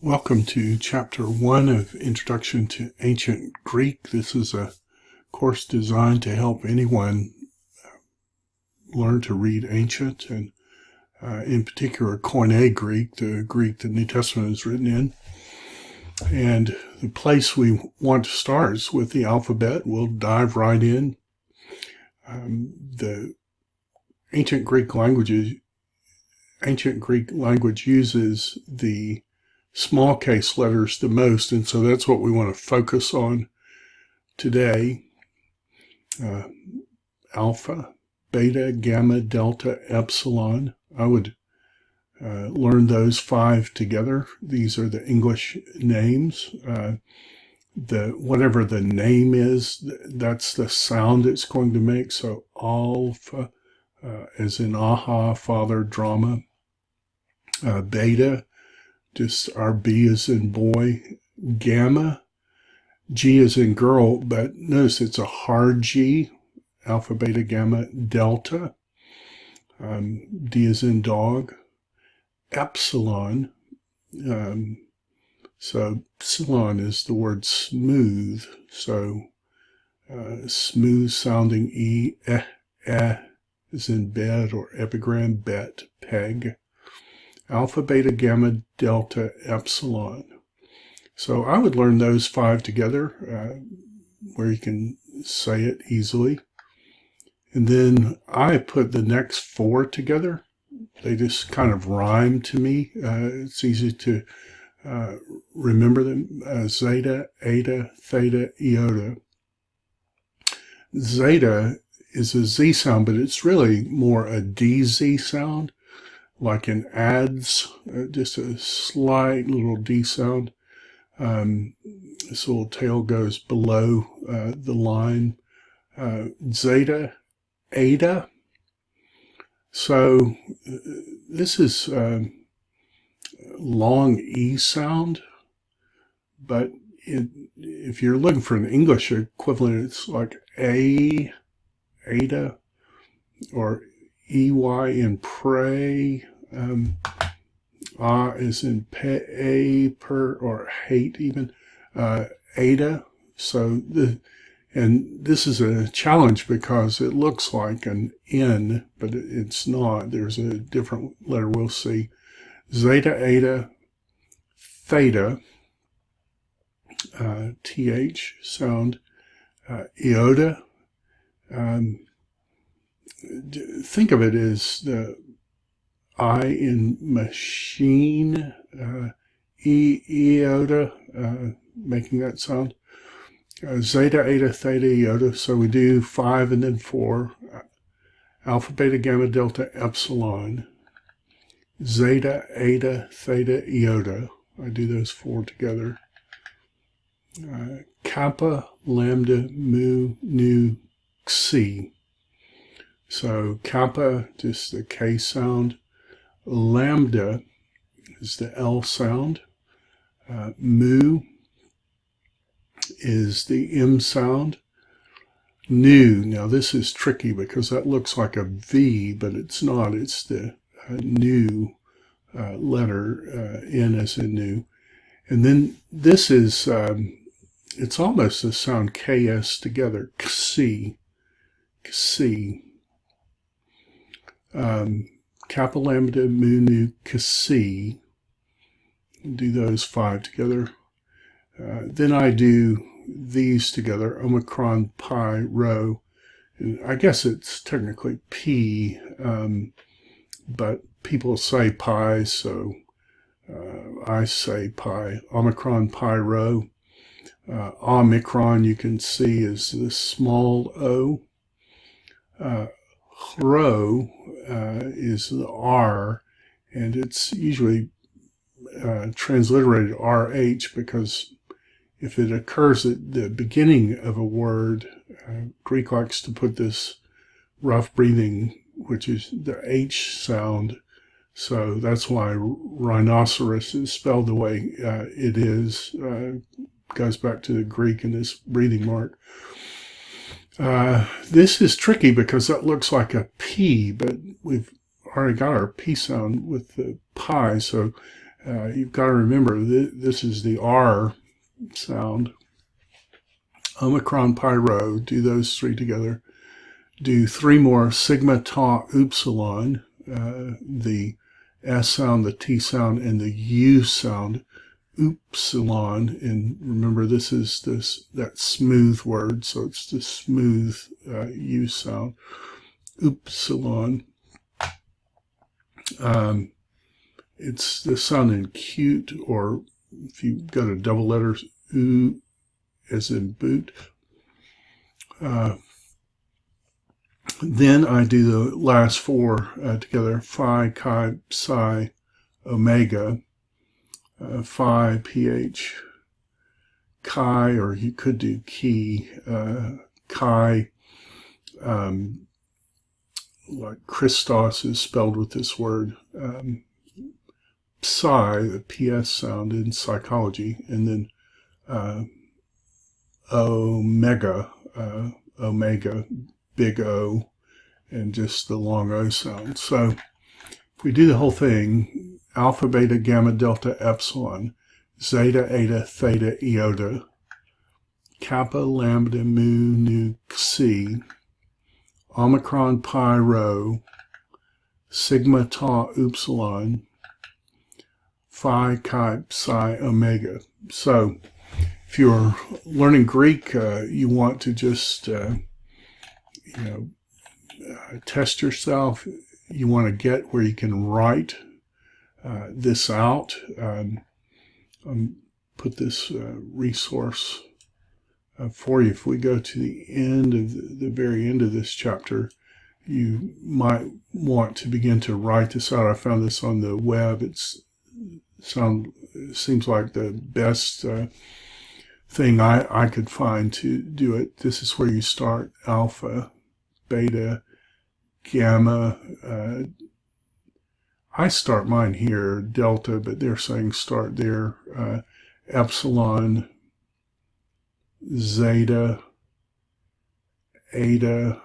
Welcome to Chapter 1 of Introduction to Ancient Greek. This is a course designed to help anyone learn to read ancient and in particular Koine Greek, the Greek the New Testament is written in. And the place we want to start is with the alphabet. We'll dive right in. The ancient Greek language uses the small case letters the most, and so that's what we want to focus on today. Alpha, beta, gamma, delta, epsilon. I would learn those 5 together. These are the English names. Whatever the name is, that's the sound it's going to make. So alpha, as in aha, father, drama. Beta, just our B as in boy. Gamma, G as in girl, but notice it's a hard G. Alpha, beta, gamma. Delta, D as in dog. Epsilon, so epsilon is the word smooth, so smooth sounding E, as in bed or epigram, bet, peg. Alpha, beta, gamma, delta, epsilon. So I would learn those 5 together where you can say it easily. And then I put the next 4 together. They just kind of rhyme to me. It's easy to remember them. Zeta, eta, theta, iota. Zeta is a Z sound, but it's really more a DZ sound. Like in ads, just a slight little D sound. This little tail goes below the line. Zeta, eta. So this is long E sound, but if you're looking for an English equivalent, it's like A, eta, or EY in pray, is in pay, per, or hate even, eta. So this is a challenge because it looks like an N, but it's not. There's a different letter we'll see. Zeta, eta, theta, TH sound, iota. Think of it as the I in machine, iota, making that sound. Zeta, eta, theta, iota. So we do 5 and then 4. Alpha, beta, gamma, delta, epsilon. Zeta, eta, theta, iota. I do those 4 together. Kappa, lambda, mu, nu, xi. So kappa, just the K sound. Lambda is the L sound. Mu is the M sound. Nu, now this is tricky because that looks like a V, but it's not. It's the nu letter, N as in nu. And then this is, it's almost the sound KS together. Xi. Xi. Kappa, lambda, mu, nu, xi. Do those 5 together. Then I do these together, Omicron, pi, rho. And I guess it's technically P, but people say pi, so I say pi. Omicron, pi, rho. Omicron, you can see, is the small O. Rho is the R, and it's usually transliterated RH because if it occurs at the beginning of a word, Greek likes to put this rough breathing, which is the H sound. So that's why rhinoceros is spelled the way it is. Goes back to the Greek in this breathing mark. This is tricky because that looks like a P, but we've already got our P sound with the pi, so you've got to remember this is the R sound. Omicron, pi, rho, do those three together. Do three more, sigma, tau, upsilon, the S sound, the T sound, and the U sound, upsilon. And remember, this is that smooth word, so it's the smooth U sound, upsilon. It's the sound in cute, or if you've got a double letter, U as in boot. Then I do the last four together, phi, chi, psi, omega, phi, ph, chi, or you could do key, chi, like Christos is spelled with this word, psi, the PS sound in psychology, and then omega, omega, big O, and just the long O sound. So if we do the whole thing, alpha, beta, gamma, delta, epsilon, zeta, eta, theta, iota, kappa, lambda, mu, nu, xi, omicron, pi, rho, sigma, tau, upsilon, phi, chi, psi, omega. So if you're learning Greek, you want to just test yourself. You want to get where you can write this out. Put this resource for you. If we go to the end of the very end of this chapter, you might want to begin to write this out. I found this on the web. It seems like the best thing I could find to do it. This is where you start: alpha, beta, gamma. I start mine here, delta, but they're saying start there. Epsilon, zeta, eta,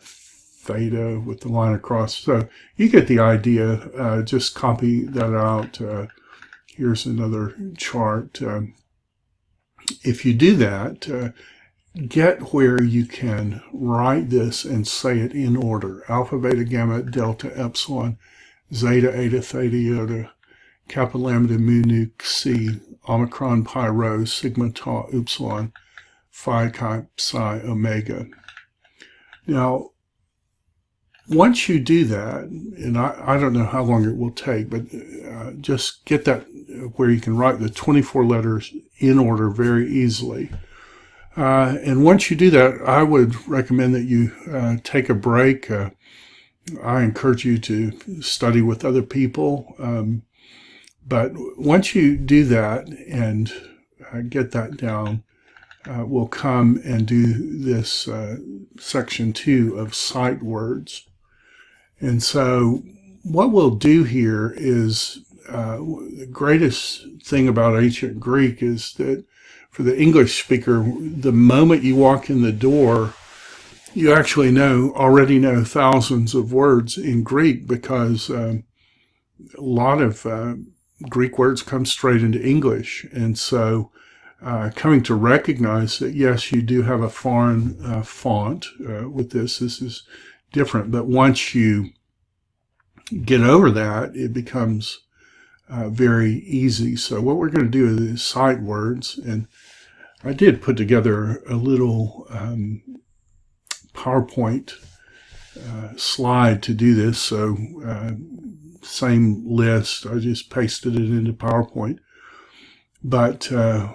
theta with the line across. So you get the idea. Just copy that out. Here's another chart. If you do that, get where you can write this and say it in order: alpha, beta, gamma, delta, epsilon, zeta, eta, theta, iota, kappa, lambda, mu, nu, xi, omicron, pi, rho, sigma, tau, upsilon, phi, chi, psi, omega. Now, once you do that, and I don't know how long it will take, but just get that where you can write the 24 letters in order very easily. And once you do that, I would recommend that you take a break. I encourage you to study with other people. But once you do that and get that down, we'll come and do this section 2 of sight words. And so what we'll do here is the greatest thing about ancient Greek is that for the English speaker, the moment you walk in the door, you actually already know thousands of words in Greek, because a lot of Greek words come straight into English. And so coming to recognize that, yes, you do have a foreign font with this is different. But once you get over that, it becomes very easy. So what we're going to do is sight words. And I did put together a little PowerPoint slide to do this. So same list, I just pasted it into PowerPoint. But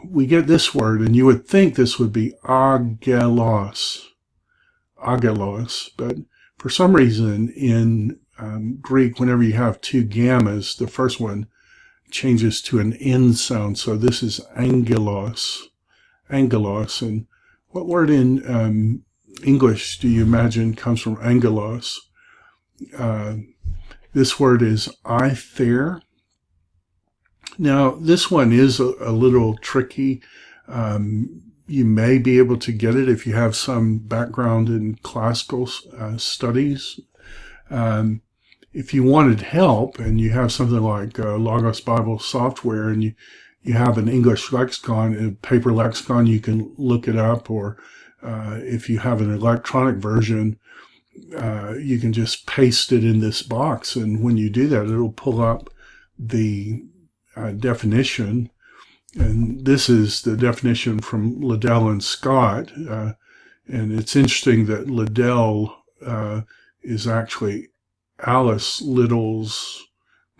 we get this word, and you would think this would be agelos, but for some reason in Greek, whenever you have two gammas, the first one changes to an N sound. So this is angelos. And what word in English do you imagine comes from angelos? This word is aether. Now, this one is a little tricky. You may be able to get it if you have some background in classical studies. if you wanted help and you have something like Logos Bible software and you have an English lexicon, a paper lexicon, you can look it up, or if you have an electronic version, you can just paste it in this box, and when you do that, it'll pull up the definition. And this is the definition from Liddell and Scott. And it's interesting that Liddell is actually Alice Liddell's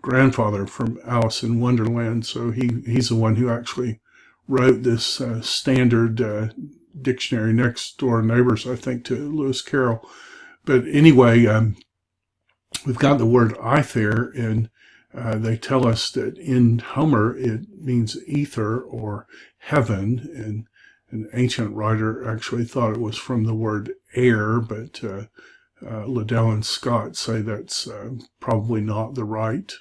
grandfather from Alice in Wonderland. So he's the one who actually wrote this standard dictionary, Next Door Neighbors, I think, to Lewis Carroll. But anyway, we've got the word ether, and they tell us that in Homer it means ether or heaven, and an ancient writer actually thought it was from the word air, but Liddell and Scott say that's probably not the right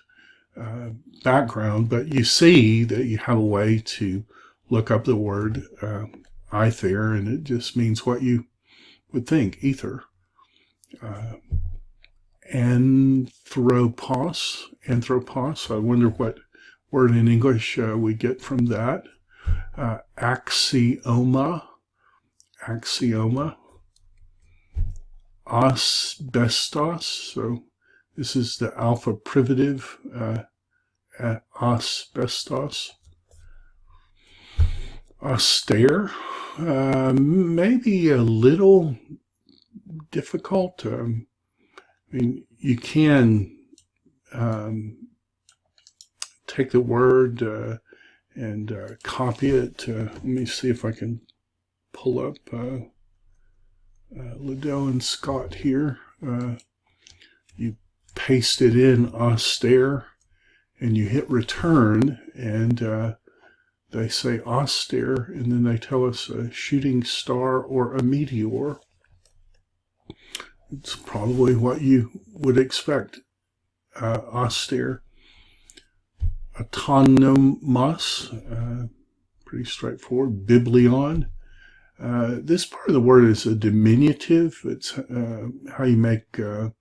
background. But you see that you have a way to look up the word ether, and it just means what you would think, ether. Anthropos. I wonder what word in English we get from that. Axioma. Asbestos. So this is the alpha privative. Asbestos. Austere. Maybe a little difficult. I mean, you can take the word and copy it. Let me see if I can pull up Liddell and Scott here. You paste it in austere, and you hit return, and they say austere, and then they tell us a shooting star or a meteor. It's probably what you would expect. Austere. Autonomous. Pretty straightforward. Biblion. This part of the word is a diminutive. It's how you make, if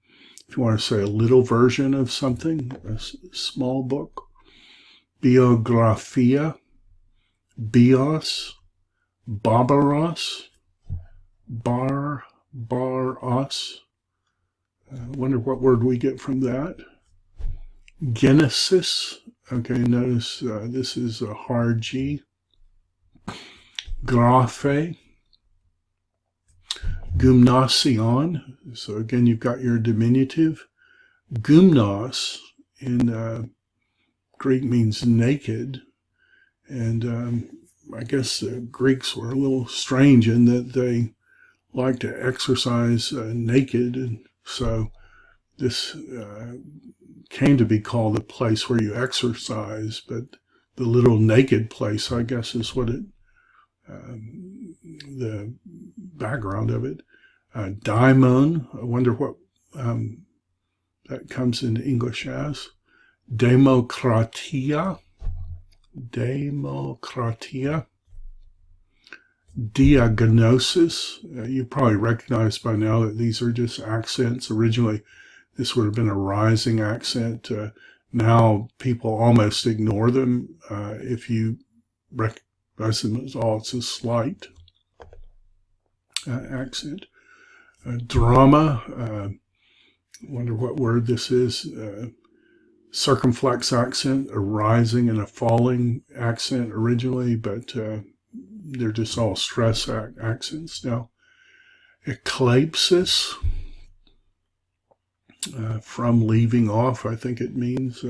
you want to say a little version of something, a small book. Biographia. Bios. Barbaros. Baros. I wonder what word we get from that. Genesis. Okay, notice this is a hard G. Graphe. Gymnasion. So again, you've got your diminutive. Gymnos in Greek means naked. And I guess the Greeks were a little strange in that they like to exercise naked, and so this came to be called a place where you exercise, but the little naked place, I guess, is what it the background of it. Daimon, I wonder what that comes into English as. Demokratia. Diagnosis. You probably recognize by now that these are just accents. Originally, this would have been a rising accent. Now, people almost ignore them if you recognize them as all. It's a slight accent. Drama. Wonder what word this is. Circumflex accent, a rising and a falling accent originally, but they're just all stress accents now. Eclaipsis, from leaving off, I think it means.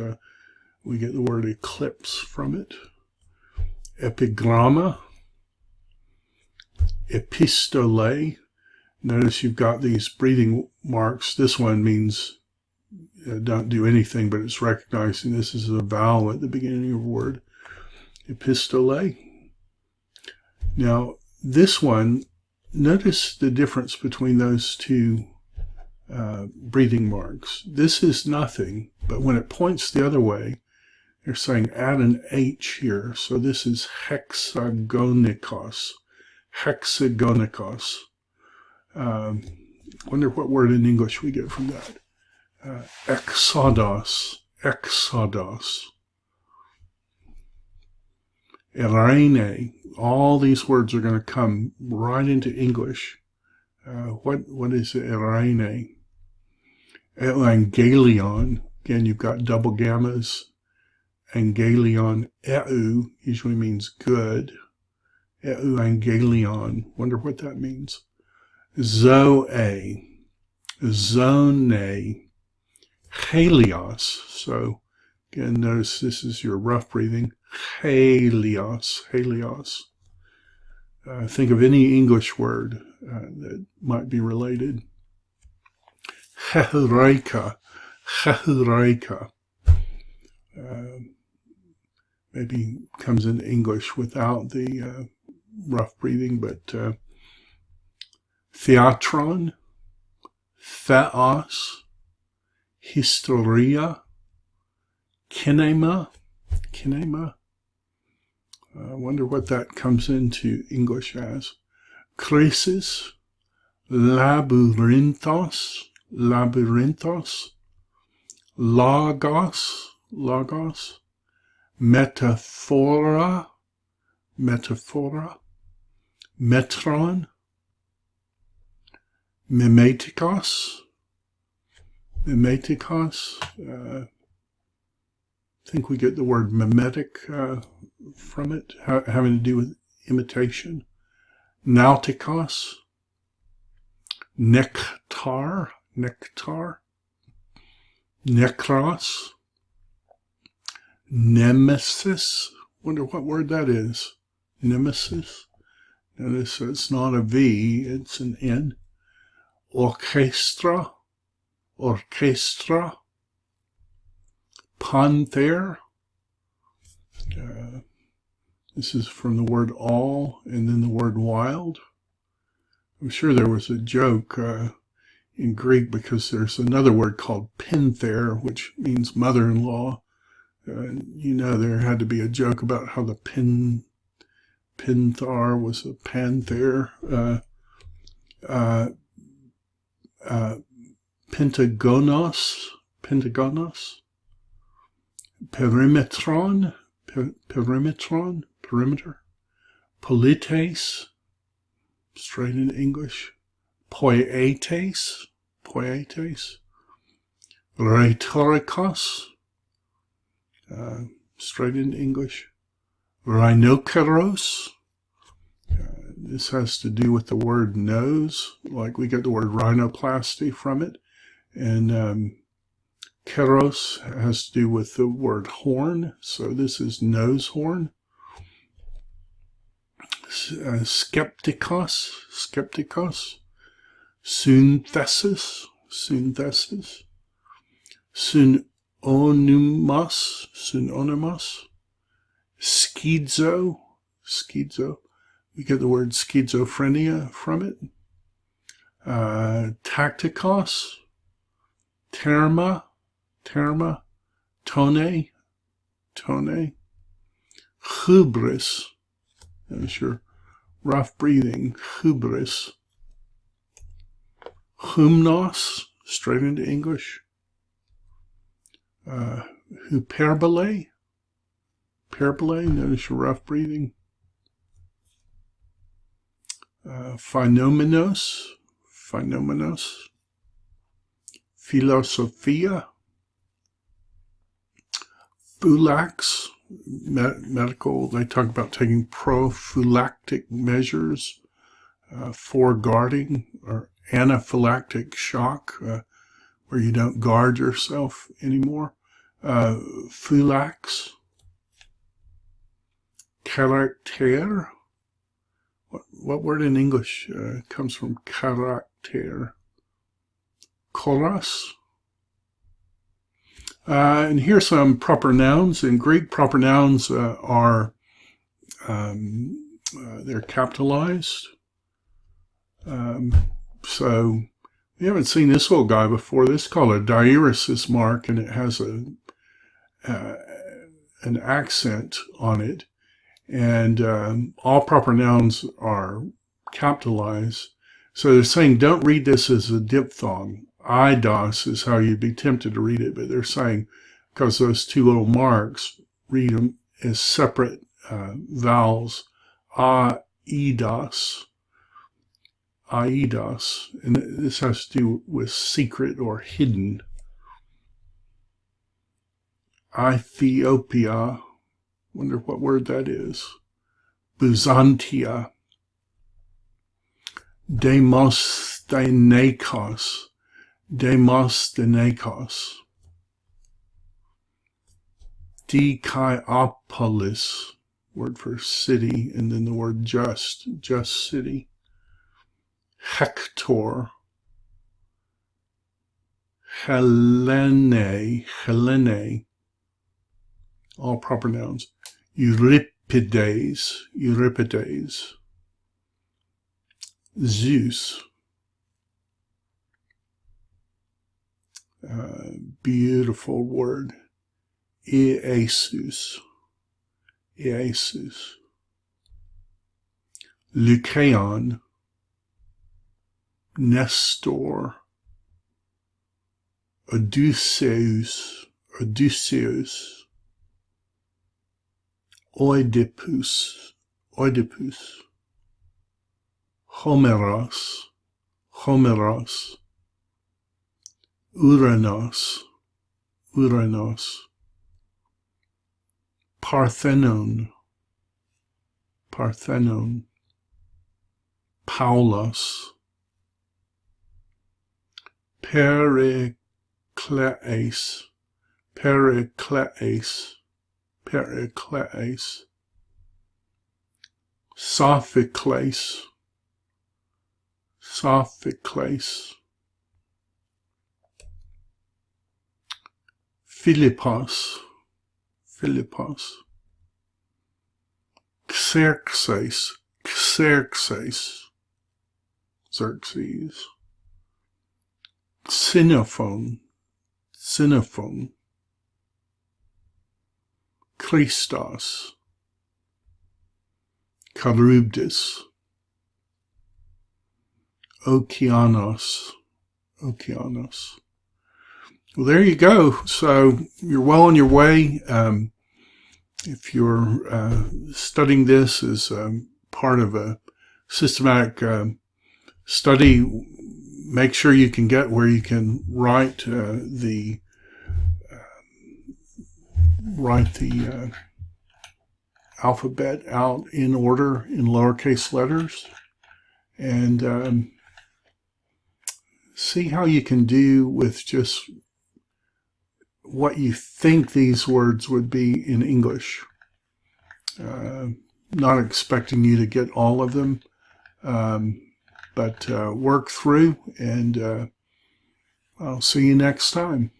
We get the word eclipse from it. Epigramma. Epistole. Notice you've got these breathing marks. This one means don't do anything, but it's recognizing this is a vowel at the beginning of a word. Epistole. Now, this one, notice the difference between those two breathing marks. This is nothing, but when it points the other way, they're saying add an H here. So this is hexagonikos. Hexagonikos. Wonder what word in English we get from that. Exodos, exodos. Irene, all these words are going to come right into English. What is Irene? Evangelion, again, you've got double gammas. Angelion, eu, usually means good. Evangelion, wonder what that means. Zoe, zone, helios. So again, notice this is your rough breathing. Helios, helios. Think of any English word that might be related. Heureka, heureka. Maybe comes in English without the rough breathing, but theatron, theos, historia, kinema. I wonder what that comes into English as. Crisis, labyrinthos, logos, metaphora, metron, mimetikos. I think we get the word mimetic from it, having to do with imitation. Nautikos, nectar, necros, nemesis. Wonder what word that is. Nemesis. Notice it's not a V, it's an N. Orchestra, panther. This is from the word all and then the word wild. I'm sure there was a joke in Greek because there's another word called panther, which means mother-in-law. There had to be a joke about how the panther was a panther. Pentagonos, perimetron, perimeter, polites, straight into English, poietes, rhetorikos, straight into English, rhinoceros. This has to do with the word nose, like we get the word rhinoplasty from it. And keros has to do with the word horn, so this is nose horn. Skeptikos, synthesis, synonymous, schizo. We get the word schizophrenia from it. Tacticos, terma, tone, hubris. That's your rough breathing. Hubris. Humnos, straight into English. Hyperbole. Notice your rough breathing. Phenomenos. Philosophia. Phulax. Medical, they talk about taking prophylactic measures for guarding, or anaphylactic shock, where you don't guard yourself anymore. Phulax. Character. What word in English comes from character? Choros. And here's some proper nouns. In Greek, proper nouns are they're capitalized. So we haven't seen this little guy before. This is called a diaeresis mark, and it has an accent on it. And all proper nouns are capitalized. So they're saying don't read this as a diphthong. Eidos is how you'd be tempted to read it, but they're saying because those two little marks, read them as separate vowels. Aidos. Aidos. And this has to do with secret or hidden. Ethiopia. Wonder what word that is. Byzantia. Demosthenikos. Demosthenikos. Dikaiopolis, word for city, and then the word just city. Hector. Helene, all proper nouns. Euripides, Zeus. Beautiful word. Iesus. Lycaon. Nestor. Odysseus. Oedipus. Homeros. Uranos. Parthenon. Paulus. Pericles. Sophocles. Philippos. Xerxes. Xenophon. Christos. Charybdis. Okeanos. Well, there you go. So you're well on your way. If you're studying this as part of a systematic study, make sure you can get where you can write the alphabet out in order in lowercase letters, and see how you can do with just what you think these words would be in English. Not expecting you to get all of them, but work through, and I'll see you next time.